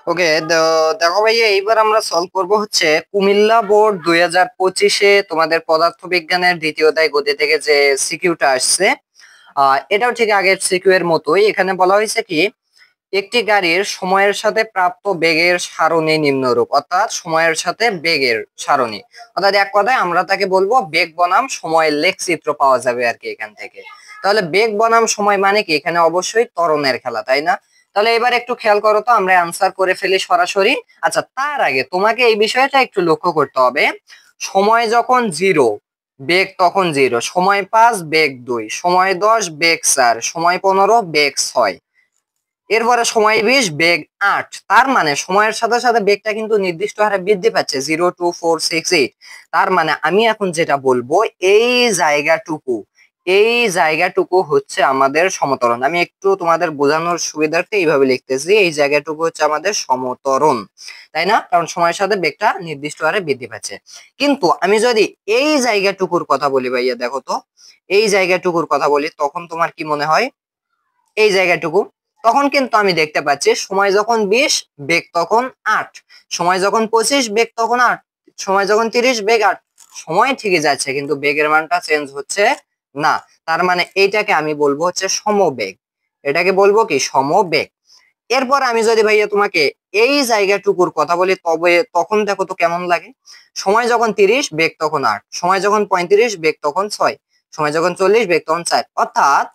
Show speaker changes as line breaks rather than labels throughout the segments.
ওকে, দেখো ভাইয়া, এইবার আমরা সলভ করব হচ্ছে কুমিল্লা বোর্ড 2025-এ তোমাদের পদার্থবিজ্ঞানের দ্বিতীয় অধ্যায় গতি থেকে যে সিকিউটা আসছে। এটাও ঠিক আগের সিকিউ এর মতোই। এখানে বলা হয়েছে কি, একটি গাড়ির সময়ের সাথে প্রাপ্ত বেগের সারণী নিম্নরূপ, অর্থাৎ সময়ের সাথে বেগের সারণী, অর্থাৎ এক কথায় আমরা তাকে বলবো বেগ বনাম সময়ের লেখচিত্র পাওয়া যাবে আর কি এখান থেকে। তাহলে বেগ বনাম সময় মানে কি, এখানে অবশ্যই ত্বরণের খেলা, তাই না? তাহলে এবার একটু খেয়াল করো তো, আমরা অ্যান্সার করে ফেলি সরাসরি। আচ্ছা, তার আগে তোমাকে এই বিষয়টা একটু লক্ষ্য করতে হবে। সময় যখন 0, বেগ তখন 0, সময় 5 বেগ 2, সময় 10 বেগ 4, সময় 15 বেগ 6, এরপরে সময় 20 বেগ 8। তার মানে সময়ের সাথে সাথে বেগটা কিন্তু নির্দিষ্ট হারে বৃদ্ধি পাচ্ছে, 0 2 4 6 8। তার মানে আমি এখন যেটা বলবো, এই জায়গাটুকু এই জায়গাটুকু হচ্ছে আমাদের সমত্বরণ। আমি একটু তোমাদের বোঝানোর সুবিধার্থে এইভাবে লিখতেছি, এই জায়গাটুকু হচ্ছে আমাদের সমত্বরণ, তাই না? কারণ সময়ের সাথে বেগটা নির্দিষ্ট হারে বৃদ্ধি পাচ্ছে। কিন্তু আমি যদি এই জায়গাটুকুর কথা বলি ভাইয়া, দেখো তো, এই জায়গাটুকুর কথা বলি, তখন তোমার কি মনে হয়? এই জায়গাটুকু, তখন কিন্তু আমি দেখতে পাচ্ছি সময় যখন 20 বেগ তখন 8, সময় যখন 25 বেগ তখন 8, সময় যখন 30 বেগ 8। সময় ঠিকই যাচ্ছে কিন্তু বেগের মানটা চেঞ্জ হচ্ছে না। তার মানে এইটাকে আমি বলবো হচ্ছে সমবেগ, এটাকে বলবো কি সমবেগ। এরপর আমি যদি ভাইয়া তোমাকে এই জায়গাটুকুর কথা বলি, তবে তখন দেখো তো কেমন লাগে। সময় যখন 30 বেগ তখন 8, সময় যখন 35 বেগ তখন 6, সময় যখন 40 বেগ তখন 4। অর্থাৎ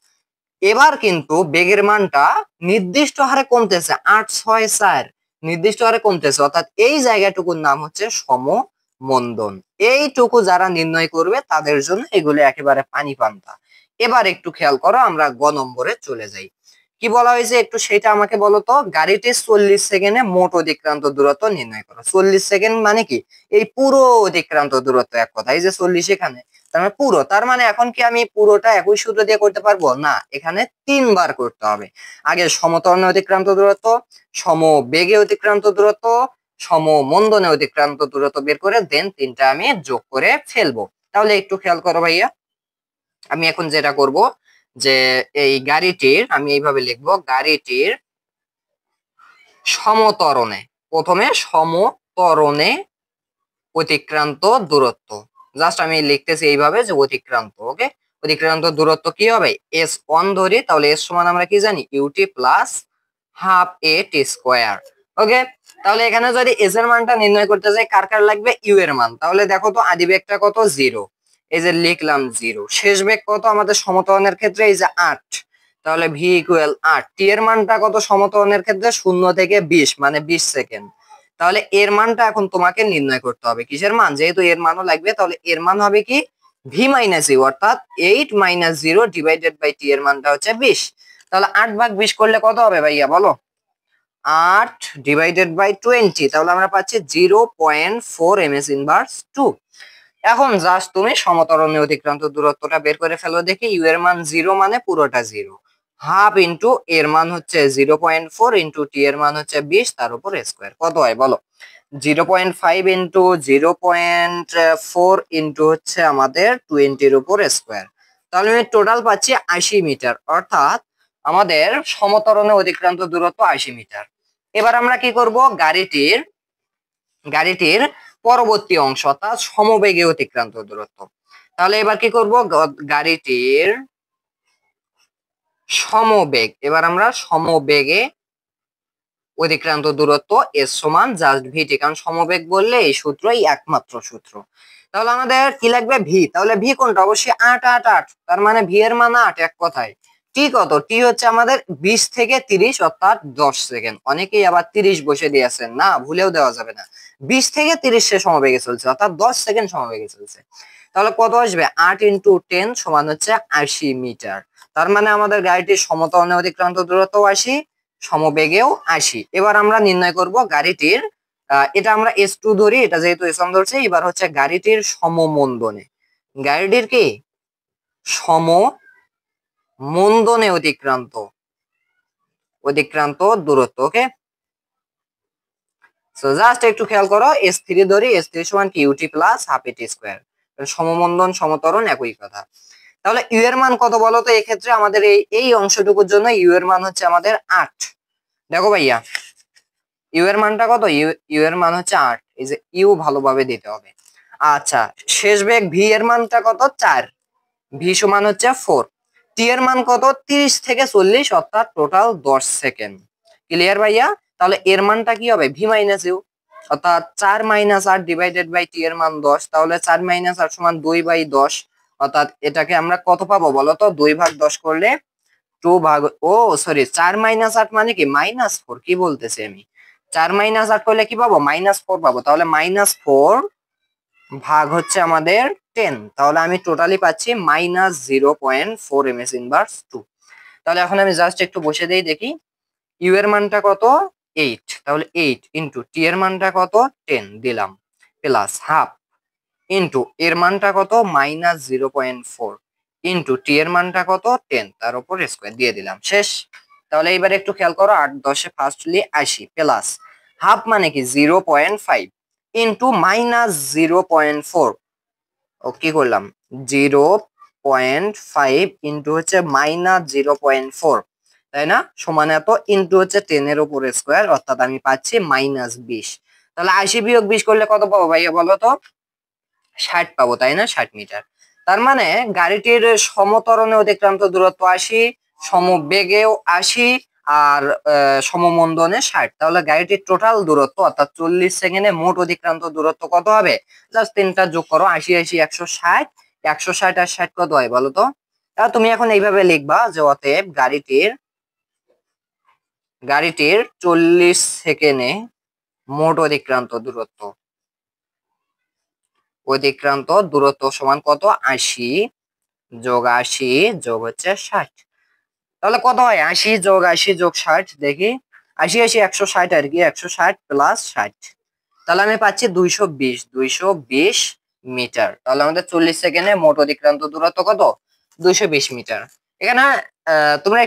এবার কিন্তু বেগের মানটা নির্দিষ্ট হারে কমতেছে, 8 6 4 নির্দিষ্ট হারে কমতেছে। অর্থাৎ এই জায়গাটুকুর নাম হচ্ছে সমমন্দন। এইটুকু যারা নির্ণয় করবে তাদের জন্য এগুলো একেবারে পানি পান্তা। এবার একটু খেয়াল করো, আমরা গ নম্বরে চলে যাই। কি বলা হয়েছে একটু সেটা আমাকে বলো তো। গাড়িটি 40 সেকেন্ডে মোট অতিক্রান্ত দূরত্ব নির্ণয় করো। 40 সেকেন্ড মানে কি, এই পুরো অতিক্রান্ত দূরত্ব, এক কথা এই যে 40 এখানে, তার মানে পুরো। তার মানে এখন কি আমি পুরোটা একই সূত্র দিয়ে করতে পারবো না, এখানে 3 বার করতে হবে। আগে সমত্বরণে অতিক্রান্ত দূরত্ব, সমবেগে অতিক্রান্ত দূরত্ব, সমমন্দনে অতিক্রান্ত দূরত্ব বের করে দেন 3টা আমি যোগ করে ফেলবো। তাহলে একটু খেয়াল করো ভাইয়া, আমি এখন যেটা করব, যে এই গাড়িটির আমি এইভাবে লিখবো, গাড়িটির সমত্বরণে, প্রথমে সমত্বরণে অতিক্রান্ত দূরত্ব, জাস্ট আমি লিখতেছি এইভাবে যে অতিক্রান্ত। ওকে, অতিক্রান্ত দূরত্ব কি হবে, s1 ধরি, তাহলে s সমান আমরা কি জানি, ut plus half a t square. Okay, তাহলে এখানে যদি s এর মানটা নির্ণয় করতে যাই, কার কার লাগবে, u এর মান। তাহলে দেখো তো আদি বেগটা কত, 0, এই যে লিখলাম 0। শেষ বেগ কত আমাদের সমত্বরণের ক্ষেত্রে, এই যে 8, তাহলে v ইকুয়াল 8। t এর মানটা কত সমত্বরণের ক্ষেত্রে, 0 থেকে 20 মানে 20 সেকেন্ড। তাহলে এর মানটা এখন তোমাকে নির্ণয় করতে হবে, কিসের মান, যেহেতু এর মানও লাগবে, তাহলে এর মান হবে কি, ভি মাইনাস ইউ, অর্থাৎ 8 মাইনাস 0 ডিভাইডেড বাই টি, এর মানটা হচ্ছে 20। তাহলে 8 ভাগ 20 করলে কত হবে ভাইয়া বলো, 8 ডিভাইডেড বাই 20, তাহলে আমরা পাচ্ছি 0.4 ms ইনভার্স 2। এখন জাস্ট তুমি সমত্বরণে অতিক্রান্ত দূরত্বটা বের করে ফেলো দেখি। ইউ এর মান 0 মানে পুরোটা 0, হাফ ইন্টু এর মান হচ্ছে 0.4 ইন্টু টি এর মান হচ্ছে 20, তার উপর স্কোয়ার, কত হয় বলো, 0.5 ইন্টু 0.4 ইন্টু হচ্ছে আমাদের 20-র উপর স্কোয়ার। তাহলে আমি টোটাল পাচ্ছি 80 মিটার, অর্থাৎ আমাদের সমত্বরণে অতিক্রান্ত দূরত্ব 80 মিটার। এবার আমরা কি করব, গাড়িটির পরবর্তী অংশ, অর্থাৎ সমবেগে অতিক্রান্ত দূরত্ব। তাহলে এবার কি করব, গাড়িটির সমবেগ, এবার আমরা সমবেগে অতিক্রান্ত দূরত্ব এস সমান জাস্ট ভিটি, কারণ সমবেগ বললে এই সূত্রই একমাত্র সূত্র। তাহলে আমাদের কি লাগবে, ভি। তাহলে ভি কোনটা, অবশ্যই 8 8 8, তার মানে ভি এর মান 8 এক কথায়। টি কত, টি হচ্ছে আমাদের 20 থেকে 30, অর্থাৎ 10 সেকেন্ড। অনেকেই আবার 30 বসে দিয়েছেন, না ভুলেও দেওয়া যাবে না, 20 থেকে 30 সে সমবেগে চলছে, অর্থাৎ 10 সেকেন্ড সমবেগে চলছে। তাহলে কত আসবে, 8 ইন্টু 10 সমান হচ্ছে 80 মিটার। তার মানে আমাদের গাড়িটির সমতলে অতিক্রান্ত দূরত্ব 80, সমবেগেও 80। এবার আমরা নির্ণয় করব গাড়িটির, এটা আমরা S2 ধরি, এটা যেহেতু S1 ধরছে, এবার হচ্ছে গাড়িটির সমমন্দনে, গাড়িটির কি সমমন্দনে অতিক্রান্ত দূরত্ব। ওকে, সো জাস্ট একটু খেয়াল করো, S3 ধরি, S3 সমান কি, UT plus half AT square. সমমন্দন সমতরণ একই কথা। তাহলে ইউ এর মান কত বলো তো, এক্ষেত্রে আমাদের এই অংশটুকুর জন্য ইউ এর মান হচ্ছে আমাদের 8। দেখো ভাইয়া, ইউ এর মানটা কত? ইউ এর মান হচ্ছে 8, এই যে ইউ ভালোভাবে দিতে হবে। আচ্ছা, শেষ বেগ ভি এর মানটা কত? 4, ভি সমান হচ্ছে 4। টি এর মান কত? 30 থেকে 40, অর্থাৎ টোটাল 10 সেকেন্ড। ক্লিয়ার ভাইয়া? তাহলে এর মানটা কি হবে? ভি মাইনাস ইউ, অর্থাৎ 4 মাইনাস 8 ডিভাইডেড বাই টি এর মান 10, তাহলে 4 মাইনাস 8 সমান 2/10, অর্থাৎ এটাকে আমরা কত পাবো বলো তো? 2/10 করলে 2 ভাগ, ও সরি, 4 মাইনাস 8 মানে কি? -4। কি বলতেছি আমি? 4 মাইনাস 8 করলে কি পাবো? -4 পাবো। তাহলে -4 ভাগ হচ্ছে আমাদের 10, তাহলে আমি টোটালি পাচ্ছি -0.4 ms ইনভার্স 2। তাহলে এখন আমি জাস্ট একটু বসে দেই, দেখি ইউ এর মানটা কত? 8, তাহলে 8 ইন্টু টি এর মানটা কত? 10 দিলাম, প্লাস হাফ ইন্টু এর মানটা কত? -0.4 ইন্টু টি এর মানটা কত? 10, তার উপর স্কোয়ার দিয়ে দিলাম, শেষ। তাহলে এইবার একটু খেয়াল করো, 8 10 ফার্স্টলি 80 প্লাস হাফ মানে কি? 0.5 ইন্টু -0.4, ও কি করলাম? 0.5 ইন্টু হচ্ছে -0.4, তাই না? সমান এত ইন্টু হচ্ছে 10 এর উপর স্কোয়ার, অর্থাৎ আমি পাচ্ছি -20। তাহলে 80 বিয়োগ 20 করলে কত পাবো ভাইয়া বলো তো? 60 পাবো, তাই না? 60 মিটার। তার মানে গাড়িটির সমত্বরণে অতিক্রান্ত দূরত্ব 80, সমবেগেও 80, আর সমমন্দনে 60। তাহলে গাড়িটির টোটাল দূরত্ব অর্থাৎ 40 সেকেন্ডে মোট অতিক্রান্ত দূরত্ব কত হবে? জাস্ট তিনটা যোগ করো, 80 80 160, 160 আর 60 কত হয় বলো তো? তাহলে তুমি এখন এইভাবে লিখবা যে অতএব গাড়িটির 40 সেকেন্ডে মোট অতিক্রান্ত দূরত্ব সমান কত? 80 যোগ 80 যোগ হচ্ছে 60। তাহলে কত হয়? 80 যোগ 80 যোগ 60, দেখি 80 80 160 আর কি, 160 প্লাস 60, তাহলে আমি পাচ্ছি 220 মিটার। তাহলে আমাদের 40 সেকেন্ডে মোট অতিক্রান্ত দূরত্ব কত? 220 মিটার। এখানে তোমরা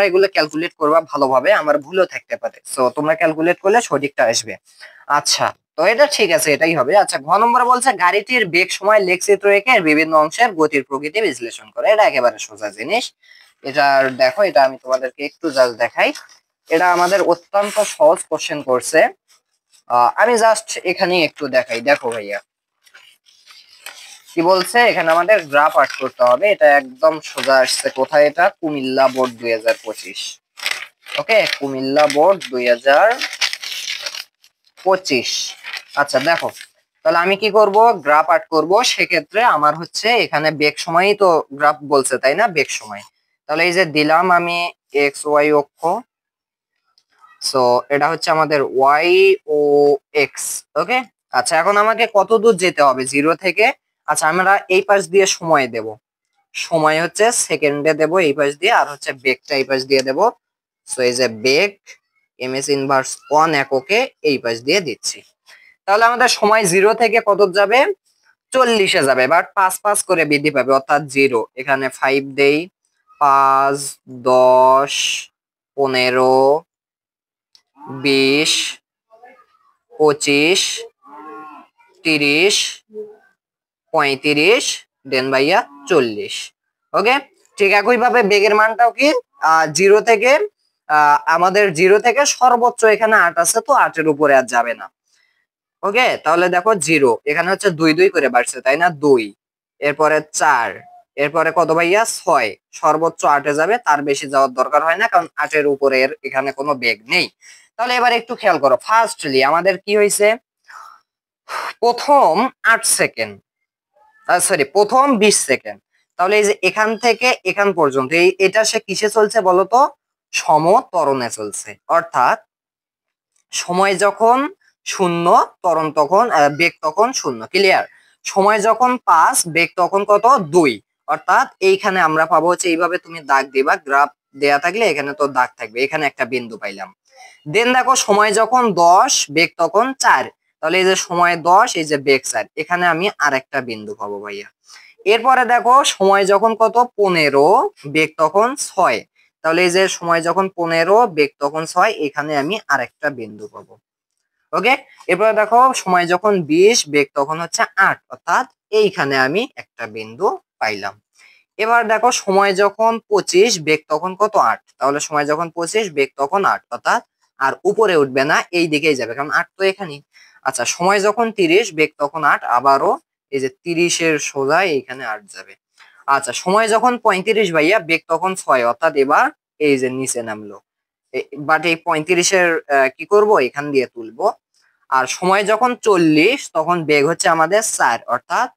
এগুলো ক্যালকুলেট করবা ভালোভাবে, আমার ভুলও থাকতে পারে, সো তোমরা ক্যালকুলেট করলে সঠিকটা আসবে। আচ্ছা, তো এটা ঠিক আছে, এটাই হবে। আচ্ছা, ঘ নম্বর বলছে গাড়িটির বেগ সময় লেখচিত্র এঁকে বিভিন্ন অংশের গতির প্রকৃতি বিশ্লেষণ করে। এটা একেবারে সোজা জিনিস। এটার দেখো, এটা আমি তোমাদেরকে একটু জাস্ট দেখাই। এটা আমাদের অত্যন্ত সহজ কোশ্চেন করছে। আমি জাস্ট এখানে একটু দেখাই, দেখো ভাইয়া কি বলছে। এখানে আমাদের গ্রাফ আর্ট করতে হবে, এটা একদম সোজা আসছে। কোথায় এটা? কুমিল্লা বোর্ড 2025। ওকে, কুমিল্লা বোর্ড 2025। আচ্ছা দেখো, তাহলে আমি কি করব? গ্রাফ আর্ট করব। সেক্ষেত্রে আমার হচ্ছে এখানে বেগ সময়ই তো গ্রাফ বলছে, তাই না? বেগ সময়। তাহলে এই যে দিলাম আমি এক্স ওয়াই অক্ষ, সো এটা হচ্ছে আমাদের ওয়াই ও এক্স। ওকে, আচ্ছা এখন আমাকে কত দূর যেতে হবে? 0 থেকে। আচ্ছা, আমরা এই পাশ দিয়ে সময় দেব, সময় হচ্ছে সেকেন্ডে দেব এই পাশ দিয়ে, আর হচ্ছে বেগটা এই পাশ দিয়ে দেব। সো এই যে বেগ এমএস ইনভার্স 1 এককে এই পাশ দিয়ে দিচ্ছি। তাহলে আমাদের সময় 0 থেকে কত যাবে? 40-এ যাবে। বাট 5 5 করে বৃদ্ধি পাবে, অর্থাৎ 0 এখানে 5 দেই, 5 10 15 20 25 30 35 দেন ভাইয়া 40। ওকে, ঠিক একইভাবে বেগের মানটাও কি 0 থেকে আমাদের 0 থেকে সর্বোচ্চ এখানে 8 আছে, তো 8 এর উপরে আর যাবে না। ওকে, তাহলে দেখো 0 এখানে হচ্ছে 2 2 করে বাড়ছে, তাই না? 2, এরপরে 4, এরপরে কত ভাইয়া? 6, সর্বোচ্চ 8 এ যাবে, তার বেশি যাওয়ার দরকার হয় না, কারণ 8 এর উপরে এখানে কোনো বেগ নেই। তাহলে এবার একটু খেয়াল করো, ফার্স্টলি আমাদের কি হয়েছে? প্রথম 8 সেকেন্ড, সরি প্রথম 20 সেকেন্ড। তাহলে এই যে এখান থেকে এখান পর্যন্ত এটা সে কিসে চলছে বলতো? সমত্বরণে চলছে। অর্থাৎ সময় যখন 0, ত্বরণ তখন বেগ তখন 0। ক্লিয়ার? সময় যখন 5, বেগ তখন কত? 2। অর্থাৎ এইখানে আমরা পাবো হচ্ছে, এইভাবে তুমি দাগ দিবা, গ্রাফ দেয়া থাকলে এখানে তো দাগ থাকবে, এখানে একটা বিন্দু পাইলাম। দেন দেখো সময় যখন 10, বেগ তখন 4, তাহলে এই যে সময় 10, এই যে বেগ 4, এখানে আমি আরেকটা বিন্দু পাবো ভাইয়া। এরপরে দেখো সময় যখন কত? 15, বেগ তখন 6, তাহলে এই যে সময় যখন 15, বেগ তখন 6, এখানে আমি আরেকটা বিন্দু পাবো। ওকে, এরপরে দেখো সময় যখন 20, বেগ তখন হচ্ছে 8, অর্থাৎ এইখানে আমি একটা বিন্দু পাইলাম। এবার দেখো সময় যখন 25, বেগ তখন কত? 8, তাহলে সময় যখন 25, বেগ তখন 8, অর্থাৎ আর উপরে উঠবে না, এই দিকেই যাবে, কারণ 8 তো এখানেই। আচ্ছা, সময় যখন 30, বেগ তখন 8, আবারও এই যে 30-এর সোজা এইখানে 8 যাবে। আচ্ছা, সময় যখন 35 ভাইয়া, বেগ তখন 6, অর্থাৎ এবার এই যে নিচে নামলো। বাট এই 35-এর কি করব, এখান দিয়ে তুলবো। আর সময় যখন 40, তখন বেগ হচ্ছে আমাদের 4, অর্থাৎ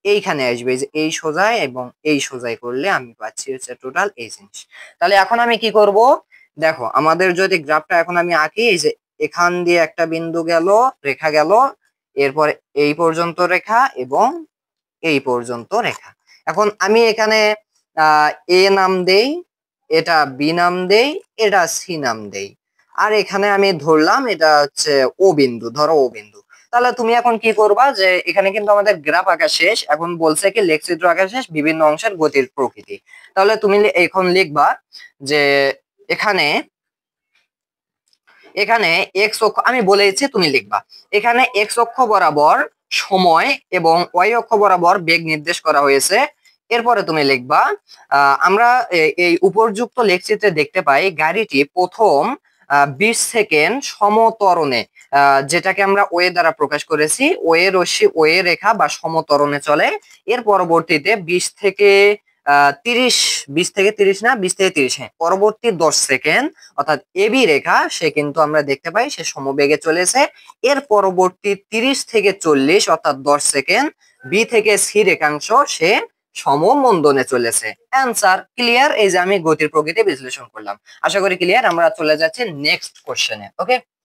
এইখানে আসবে, এই যে এই সোজায় এবং এই সোজায় করলে আমি পাচ্ছি হচ্ছে টোটাল এই জিনিস। তাহলে এখন আমি কি করব, দেখো আমাদের যদি গ্রাফটা এখন আমি আঁকি, এই যে এখান দিয়ে একটা বিন্দু গেল, রেখা গেল, এরপরে এই পর্যন্ত রেখা এবং এই পর্যন্ত রেখা। এখন আমি এখানে এ নাম দেই, এটা বি নাম দেই, এটা সি নাম দেই, আর এখানে আমি ধরলাম এটা হচ্ছে ও বিন্দু, ধরো ও বিন্দু। তাহলে তুমি এখন কি করবা, যে এখানে কিন্তু আমাদের গ্রাফ আঁকা শেষ, এখন বলছে কি লেখচিত্র আঁকা শেষ, বিভিন্ন অংশের গতির প্রকৃতি। তাহলে তুমি এখন লিখবা যে এখানে এখানে এক্স অক্ষ, আমি বলেছি তুমি লিখবা, এখানে এক্স অক্ষ বরাবর সময় এবং ওয়াই অক্ষ বরাবর বেগ নির্দেশ করা হয়েছে। এরপরে তুমি লিখবা আমরা এই উপরযুক্ত লেখচিত্রে দেখতে পাই গাড়িটি প্রথম 20 সেকেন্ড সমত্বরণে, যেটাকে আমরা ওয়ে দ্বারা প্রকাশ করেছি, ওয়ে রশ্মি ওয়ে রেখা বা সমত্বরণে চলে। এর পরবর্তীতে 20 থেকে 30, 20 থেকে 30 না, 20 থেকে 30, হ্যাঁ, পরবর্তী 10 সেকেন্ড অর্থাৎ এবি রেখা সে কিন্তু আমরা দেখতে পাই সে সমবেগে চলেছে। এর পরবর্তী 30 থেকে 40 অর্থাৎ 10 সেকেন্ড বি থেকে সি রেখাংশ সে সমমন্দনে চলেছে। Answer clear. এই যে আমি গতির প্রকৃতি বিশ্লেষণ করলাম, আশা করি ক্লিয়ার। আমরা চলে যাচ্ছি নেক্সট কোশ্চেনে। ওকে।